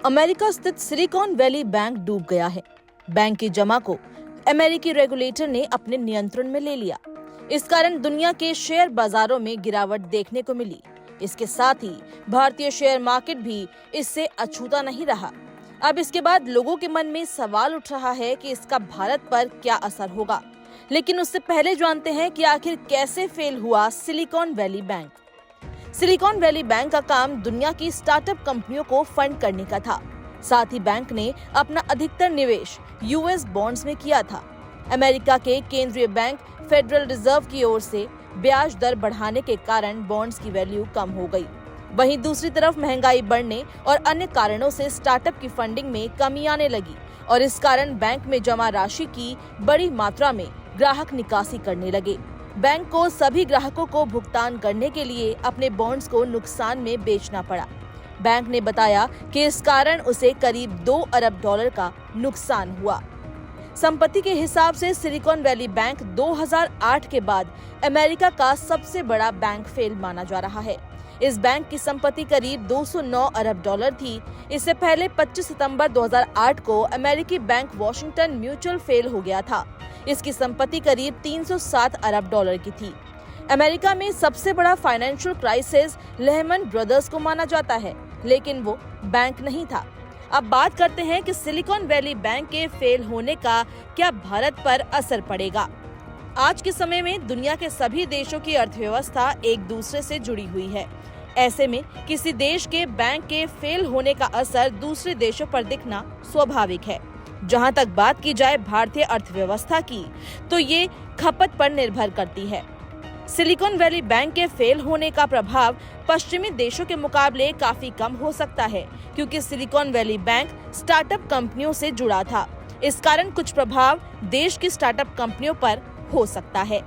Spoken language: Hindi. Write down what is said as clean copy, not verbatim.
अमेरिका स्थित सिलिकॉन वैली बैंक डूब गया है। बैंक की जमा को अमेरिकी रेगुलेटर ने अपने नियंत्रण में ले लिया। इस कारण दुनिया के शेयर बाजारों में गिरावट देखने को मिली। इसके साथ ही भारतीय शेयर मार्केट भी इससे अछूता नहीं रहा। अब इसके बाद लोगों के मन में सवाल उठ रहा है कि इसका भारत पर क्या असर होगा। लेकिन उससे पहले जानते हैं कि आखिर कैसे फेल हुआ silicon valley bank. Silicon valley bank का काम दुनिया की स्टार्टअप कंपनियों को फंड करने का था। साथ ही बैंक ने अपना अधिकतर निवेश यूएस बॉन्ड्स में किया था। अमेरिका के केंद्रीय बैंक फेडरल रिजर्व की ओर से ब्याज दर बढ़ाने के कारण बॉन्ड्स की वैल्यू कम हो गई। वहीं दूसरी तरफ महंगाई बढ़ने और अन्य कारणों से स्टार्टअप की फंडिंग में कमी आने लगी और इस कारण बैंक में जमा राशि की बड़ी मात्रा में ग्राहक निकासी करने लगे। बैंक को सभी ग्राहकों को भुगतान करने के लिए अपने बॉन्ड्स को नुकसान में बेचना पड़ा। बैंक ने बताया कि इस कारण उसे करीब $2 अरब का नुकसान हुआ। संपत्ति के हिसाब से सिलिकॉन वैली बैंक 2008 के बाद अमेरिका का सबसे बड़ा बैंक फेल माना जा रहा है। इस बैंक की संपत्ति करीब $209 अरब थी। इससे पहले 25 सितंबर 2008 को अमेरिकी बैंक वॉशिंगटन म्यूचुअल फेल हो गया था। इसकी संपत्ति करीब $307 अरब की थी। अमेरिका में सबसे बड़ा फाइनेंशियल क्राइसिस लेहमन ब्रदर्स को माना जाता है, लेकिन वो बैंक नहीं था। अब बात करते हैं कि सिलिकॉन वैली बैंक के फेल होने का क्या भारत पर असर पड़ेगा। आज के समय में दुनिया के सभी देशों की अर्थव्यवस्था एक दूसरे से जुड़ी हुई है। ऐसे में किसी देश के बैंक के फेल होने का असर दूसरे देशों पर दिखना स्वाभाविक है। जहां तक बात की जाए भारतीय अर्थव्यवस्था की, तो ये खपत पर निर्भर करती है। सिलिकॉन वैली बैंक के फेल होने का प्रभाव पश्चिमी देशों के मुकाबले काफी कम हो सकता है, क्योंकि सिलिकॉन वैली बैंक स्टार्टअप कंपनियों से जुड़ा था। इस कारण कुछ प्रभाव देश की स्टार्टअप कंपनियों पर हो सकता है।